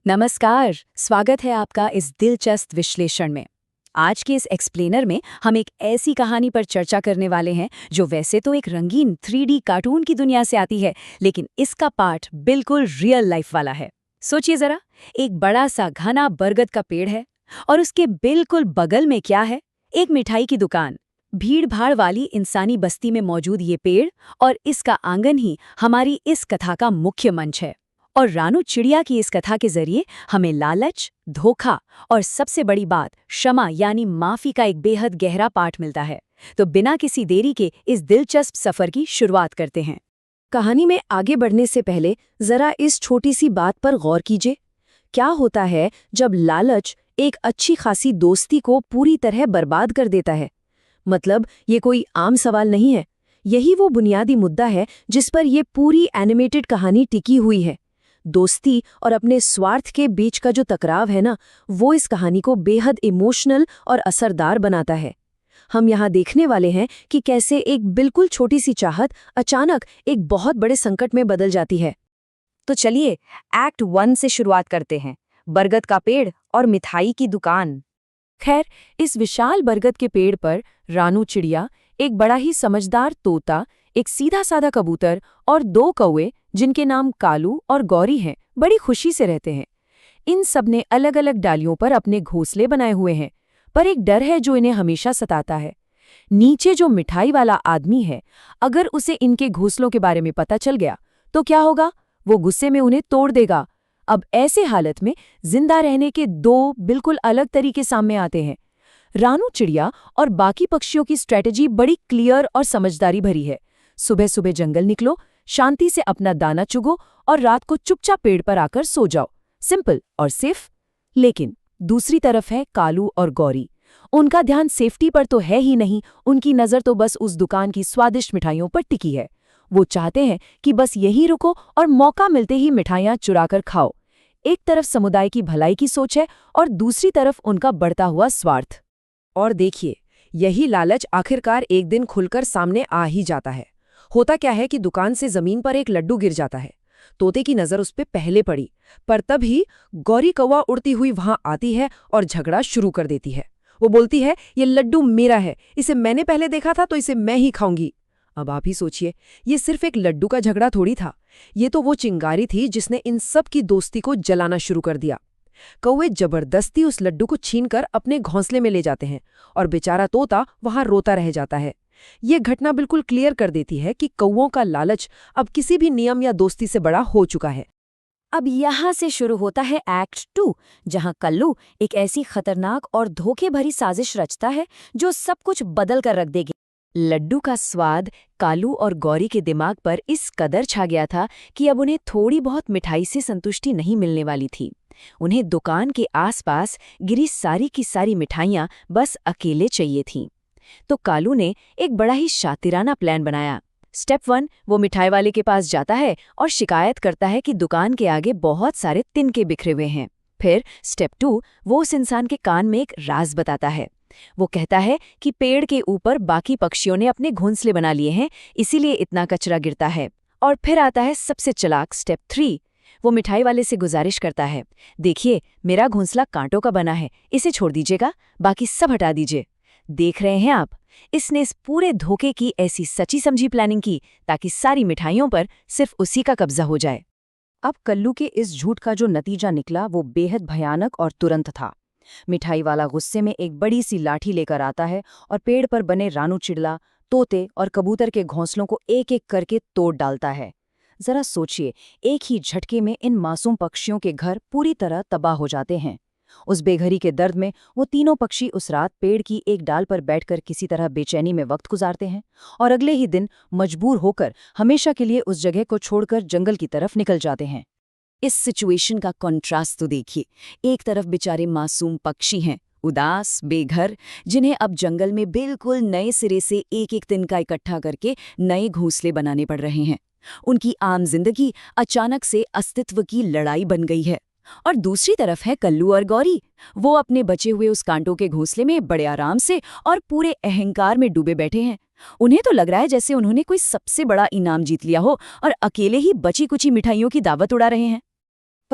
नमस्कार, स्वागत है आपका इस दिलचस्प विश्लेषण में। आज के इस एक्सप्लेनर में हम एक ऐसी कहानी पर चर्चा करने वाले हैं जो वैसे तो एक रंगीन 3D कार्टून की दुनिया से आती है, लेकिन इसका पार्ट बिल्कुल रियल लाइफ वाला है। सोचिए जरा, एक बड़ा सा घना बरगद का पेड़ है और उसके बिल्कुल बगल में क्या है? एक मिठाई की दुकान। भीड़ भाड़ वाली इंसानी बस्ती में मौजूद ये पेड़ और इसका आंगन ही हमारी इस कथा का मुख्य मंच है। और रानू चिड़िया की इस कथा के जरिए हमें लालच, धोखा और सबसे बड़ी बात क्षमा यानी माफी का एक बेहद गहरा पाठ मिलता है। तो बिना किसी देरी के इस दिलचस्प सफर की शुरुआत करते हैं। कहानी में आगे बढ़ने से पहले जरा इस छोटी सी बात पर गौर कीजिए। क्या होता है जब लालच एक अच्छी खासी दोस्ती को पूरी तरह बर्बाद कर देता है? मतलब ये कोई आम सवाल नहीं है। यही वो बुनियादी मुद्दा है जिस पर ये पूरी एनिमेटेड कहानी टिकी हुई है। दोस्ती और अपने स्वार्थ के बीच का जो टकराव है ना, वो इस कहानी को बेहद इमोशनल और असरदार बनाता है। हम यहाँ देखने वाले हैं कि कैसे एक बिल्कुल छोटी सी चाहत अचानक एक बहुत बड़े संकट में बदल जाती है। तो चलिए एक्ट 1 से शुरुआत करते हैं। बरगद का पेड़ और मिठाई की दुकान। खैर, इस विशाल बरगद के पेड़ पर रानू चिड़िया, एक बड़ा ही समझदार तोता, एक सीधा साधा कबूतर और 2 कौवे जिनके नाम कालू और गौरी हैं, बड़ी खुशी से रहते हैं। इन सब ने अलग अलग डालियों पर अपने घोंसले बनाए हुए हैं, पर एक डर है जो इन्हें हमेशा सताता है। नीचे जो मिठाई वाला आदमी है, अगर उसे इनके घोंसलों के बारे में पता चल गया तो क्या होगा? वो गुस्से में उन्हें तोड़ देगा। अब ऐसे हालत में जिंदा रहने के 2 बिल्कुल अलग तरीके सामने आते हैं। रानू चिड़िया और बाकी पक्षियों की स्ट्रेटजी बड़ी क्लियर और समझदारी भरी है। सुबह सुबह जंगल निकलो, शांति से अपना दाना चुगो और रात को चुपचाप पेड़ पर आकर सो जाओ। सिंपल और सेफ। लेकिन दूसरी तरफ है कालू और गौरी। उनका ध्यान सेफ्टी पर तो है ही नहीं, उनकी नजर तो बस उस दुकान की स्वादिष्ट मिठाइयों पर टिकी है। वो चाहते हैं कि बस यहीं रुको और मौका मिलते ही मिठाइयां चुराकर खाओ। एक तरफ समुदाय की भलाई की सोच है और दूसरी तरफ उनका बढ़ता हुआ स्वार्थ। और देखिए, यही लालच आखिरकार एक दिन खुलकर सामने आ ही जाता है। होता क्या है कि दुकान से जमीन पर एक लड्डू गिर जाता है। तोते की नजर उस पे पहले पड़ी, पर तभी गौरी कौवा उड़ती हुई वहां आती है और झगड़ा शुरू कर देती है। वो बोलती है, ये लड्डू मेरा है, इसे मैंने पहले देखा था तो इसे मैं ही खाऊंगी। अब आप ही सोचिए, ये सिर्फ एक लड्डू का झगड़ा थोड़ी था, ये तो वो चिंगारी थी जिसने इन सब की दोस्ती को जलाना शुरू कर दिया। कौवे जबरदस्ती उस लड्डू को छीनकर अपने घोंसले में ले जाते हैं और बेचारा तोता वहां रोता रह जाता है। ये घटना बिल्कुल क्लियर कर देती है कि कौवों का लालच अब किसी भी नियम या दोस्ती से बड़ा हो चुका है। अब यहाँ से शुरू होता है एक्ट 2, जहाँ कल्लू एक ऐसी खतरनाक और धोखे भरी साजिश रचता है जो सब कुछ बदल कर रख देगी। लड्डू का स्वाद कालू और गौरी के दिमाग पर इस कदर छा गया था कि अब उन्हें थोड़ी बहुत मिठाई से संतुष्टि नहीं मिलने वाली थी। उन्हें दुकान के आसपास गिरी सारी की सारी मिठाइयाँ बस अकेले चाहिए थीं। तो कालू ने एक बड़ा ही शातिराना प्लान बनाया। स्टेप 1, वो मिठाई वाले के पास जाता है और शिकायत करता है कि दुकान के आगे बहुत सारे तिनके बिखरे हुए हैं। फिर स्टेप 2, वो उस इंसान के कान में एक राज बताता है। वो कहता है कि पेड़ के ऊपर बाकी पक्षियों ने अपने घोंसले बना लिए हैं, इसीलिए इतना कचरा गिरता है। और फिर आता है सबसे चालाक स्टेप 3। वो मिठाई वाले से गुजारिश करता है, देखिए मेरा घोंसला कांटों का बना है, इसे छोड़ दीजिएगा, बाकी सब हटा दीजिए। देख रहे हैं आप, इसने इस पूरे धोखे की ऐसी सची समझी प्लानिंग की ताकि सारी मिठाइयों पर सिर्फ उसी का कब्जा हो जाए। अब कल्लू के इस झूठ का जो नतीजा निकला वो बेहद भयानक और तुरंत था। मिठाई वाला गुस्से में एक बड़ी सी लाठी लेकर आता है और पेड़ पर बने रानू चिड़ला, तोते और कबूतर के घोंसलों को एक एक करके तोड़ डालता है। जरा सोचिए, एक ही झटके में इन मासूम पक्षियों के घर पूरी तरह तबाह हो जाते हैं। उस बेघरी के दर्द में वो तीनों पक्षी उस रात पेड़ की एक डाल पर बैठकर किसी तरह बेचैनी में वक्त गुजारते हैं और अगले ही दिन मजबूर होकर हमेशा के लिए उस जगह को छोड़कर जंगल की तरफ निकल जाते हैं। इस सिचुएशन का कॉन्ट्रास्ट तो देखिए। एक तरफ बेचारे मासूम पक्षी हैं, उदास, बेघर, जिन्हें अब जंगल में बिल्कुल नए सिरे से एक एक तिनका इकट्ठा करके नए घोंसले बनाने पड़ रहे हैं। उनकी आम जिंदगी अचानक से अस्तित्व की लड़ाई बन गई है। और दूसरी तरफ है कल्लू और गौरी। वो अपने बचे हुए उस कांटों के घोंसले में बड़े आराम से और पूरे अहंकार में डूबे बैठे हैं। उन्हें तो लग रहा है जैसे उन्होंने कोई सबसे बड़ा इनाम जीत लिया हो और अकेले ही बची कुची मिठाइयों की दावत उड़ा रहे हैं।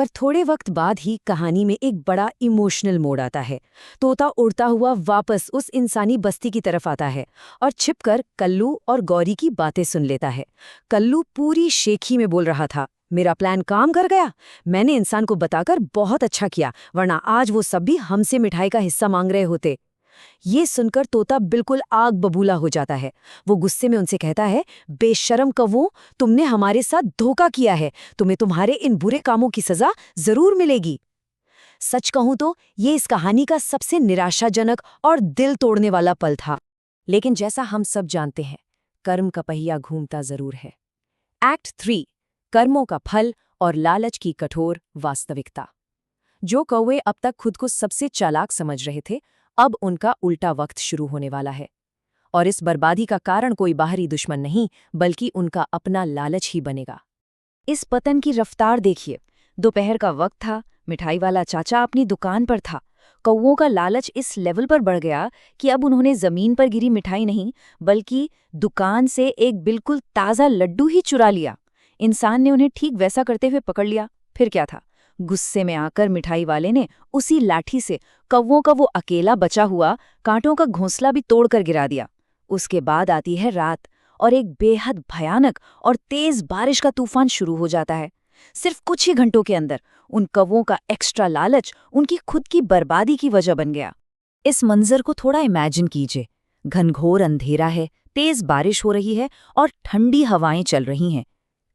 पर थोड़े वक्त बाद ही कहानी में एक बड़ा इमोशनल मोड़ आता है। तोता उड़ता हुआ वापस उस इंसानी बस्ती की तरफ आता है और छिपकर कल्लू और गौरी की बातें सुन लेता है। कल्लू पूरी शेखी में बोल रहा था, मेरा प्लान काम कर गया, मैंने इंसान को बताकर बहुत अच्छा किया, वरना आज वो सब भी हमसे मिठाई का हिस्सा मांग रहे होते। ये सुनकर तोता बिल्कुल आग बबूला हो जाता है। वो गुस्से में उनसे कहता है, बेशर्म कौवों, तुमने हमारे साथ धोखा किया है, तुम्हें तुम्हारे इन बुरे कामों की सजा जरूर मिलेगी। सच कहूं तो ये इस कहानी का सबसे निराशाजनक और दिल तोड़ने वाला पल था। लेकिन जैसा हम सब जानते हैं, कर्म का पहिया घूमता जरूर है। एक्ट 3, कर्मों का फल और लालच की कठोर वास्तविकता। जो कौवे अब तक खुद को सबसे चालाक समझ रहे थे, अब उनका उल्टा वक्त शुरू होने वाला है। और इस बर्बादी का कारण कोई बाहरी दुश्मन नहीं, बल्कि उनका अपना लालच ही बनेगा। इस पतन की रफ्तार देखिए। दोपहर का वक्त था, मिठाई वाला चाचा अपनी दुकान पर था। कौवों का लालच इस लेवल पर बढ़ गया कि अब उन्होंने जमीन पर गिरी मिठाई नहीं, बल्कि दुकान से एक बिल्कुल ताज़ा लड्डू ही चुरा लिया। इंसान ने उन्हें ठीक वैसा करते हुए पकड़ लिया। फिर क्या था? गुस्से में आकर मिठाई वाले ने उसी लाठी से कौवों का वो अकेला बचा हुआ कांटों का घोंसला भी तोड़कर गिरा दिया। उसके बाद आती है रात और एक बेहद भयानक और तेज बारिश का तूफान शुरू हो जाता है। सिर्फ कुछ ही घंटों के अंदर उन कौवों का एक्स्ट्रा लालच उनकी खुद की बर्बादी की वजह बन गया। इस मंजर को थोड़ा इमेजिन कीजिए। घनघोर अंधेरा है, तेज बारिश हो रही है और ठंडी हवाएं चल रही हैं।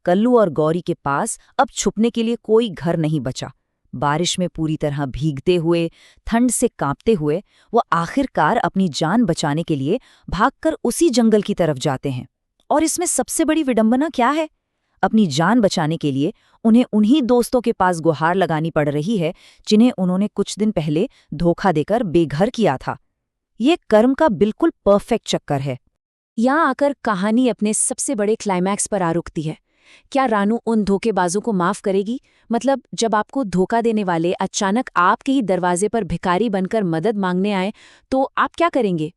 कल्लू और गौरी के पास अब छुपने के लिए कोई घर नहीं बचा। बारिश में पूरी तरह भीगते हुए, ठंड से कांपते हुए वो आखिरकार अपनी जान बचाने के लिए भागकर उसी जंगल की तरफ जाते हैं। और इसमें सबसे बड़ी विडंबना क्या है? अपनी जान बचाने के लिए उन्हें उन्हीं दोस्तों के पास गुहार लगानी पड़ रही है जिन्हें उन्होंने कुछ दिन पहले धोखा देकर बेघर किया था। ये कर्म का बिल्कुल परफेक्ट चक्कर है। यहाँ आकर कहानी अपने सबसे बड़े क्लाइमैक्स पर आ रुकती है। क्या रानू उन धोखेबाजों को माफ करेगी? मतलब जब आपको धोखा देने वाले अचानक आपके ही दरवाजे पर भिखारी बनकर मदद मांगने आए, तो आप क्या करेंगे?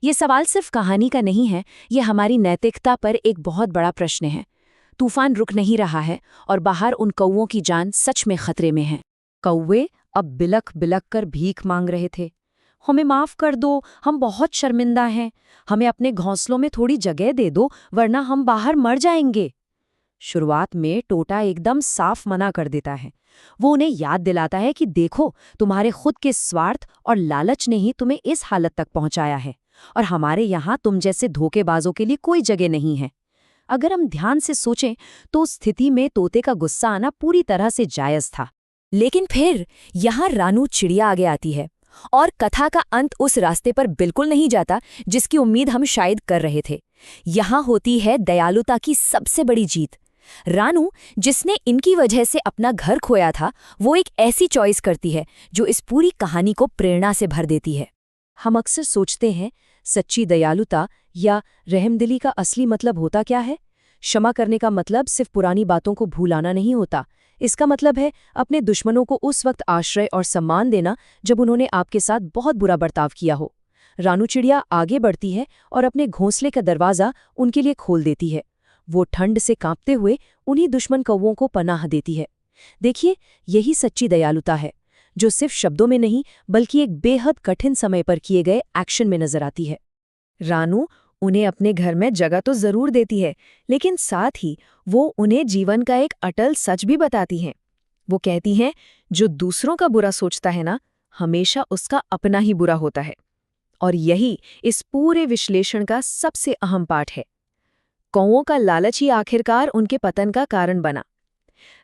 ये सवाल सिर्फ कहानी का नहीं है, ये हमारी नैतिकता पर एक बहुत बड़ा प्रश्न है। तूफान रुक नहीं रहा है और बाहर उन कौवों की जान सच में खतरे में है। कौवे अब बिलख बिलख कर भीख मांग रहे थे। हमें माफ कर दो, हम बहुत शर्मिंदा हैं, हमें अपने घोंसलों में थोड़ी जगह दे दो, वरना हम बाहर मर जाएंगे। शुरुआत में टोटा एकदम साफ मना कर देता है। वो उन्हें याद दिलाता है कि देखो, तुम्हारे खुद के स्वार्थ और लालच ने ही तुम्हें इस हालत तक पहुंचाया है, और हमारे यहाँ तुम जैसे धोखेबाजों के लिए कोई जगह नहीं है। अगर हम ध्यान से सोचें तो उस स्थिति में तोते का गुस्सा आना पूरी तरह से जायज था। लेकिन फिर यहाँ रानू चिड़िया आगे आती है और कथा का अंत उस रास्ते पर बिल्कुल नहीं जाता जिसकी उम्मीद हम शायद कर रहे थे। यहाँ होती है दयालुता की सबसे बड़ी जीत। रानू, जिसने इनकी वजह से अपना घर खोया था, वो एक ऐसी चॉइस करती है जो इस पूरी कहानी को प्रेरणा से भर देती है। हम अक्सर सोचते हैं, सच्ची दयालुता या रहमदिली का असली मतलब होता क्या है? क्षमा करने का मतलब सिर्फ पुरानी बातों को भूलाना नहीं होता। इसका मतलब है अपने दुश्मनों को उस वक्त आश्रय और सम्मान देना जब उन्होंने आपके साथ बहुत बुरा बर्ताव किया हो। रानू चिड़िया आगे बढ़ती है और अपने घोंसले का दरवाज़ा उनके लिए खोल देती है। वो ठंड से कांपते हुए उन्हीं दुश्मन कौवों को पनाह देती है। देखिए, यही सच्ची दयालुता है, जो सिर्फ शब्दों में नहीं बल्कि एक बेहद कठिन समय पर किए गए एक्शन में नजर आती है। रानू उन्हें अपने घर में जगह तो जरूर देती है, लेकिन साथ ही वो उन्हें जीवन का एक अटल सच भी बताती हैं। वो कहती हैं, जो दूसरों का बुरा सोचता है ना, हमेशा उसका अपना ही बुरा होता है। और यही इस पूरे विश्लेषण का सबसे अहम पाठ है। कौवों का लालच ही आखिरकार उनके पतन का कारण बना।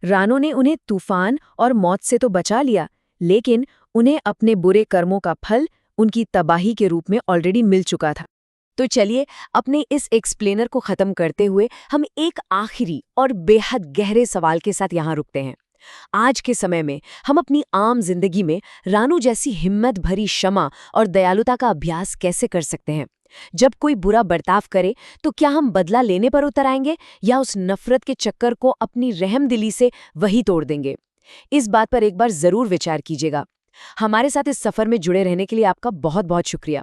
रानू ने उन्हें तूफान और मौत से तो बचा लिया, लेकिन उन्हें अपने बुरे कर्मों का फल उनकी तबाही के रूप में ऑलरेडी मिल चुका था। तो चलिए, अपने इस एक्सप्लेनर को खत्म करते हुए हम एक आखिरी और बेहद गहरे सवाल के साथ यहाँ रुकते हैं। आज के समय में हम अपनी आम जिंदगी में रानू जैसी हिम्मत भरी क्षमा और दयालुता का अभ्यास कैसे कर सकते हैं? जब कोई बुरा बर्ताव करे तो क्या हम बदला लेने पर उतर आएंगे या उस नफरत के चक्कर को अपनी रहमदिली से वही तोड़ देंगे? इस बात पर एक बार जरूर विचार कीजिएगा। हमारे साथ इस सफर में जुड़े रहने के लिए आपका बहुत बहुत शुक्रिया।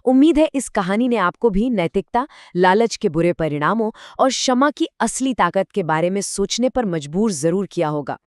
उम्मीद है इस कहानी ने आपको भी नैतिकता, लालच के बुरे परिणामों और क्षमा की असली ताकत के बारे में सोचने पर मजबूर जरूर किया होगा।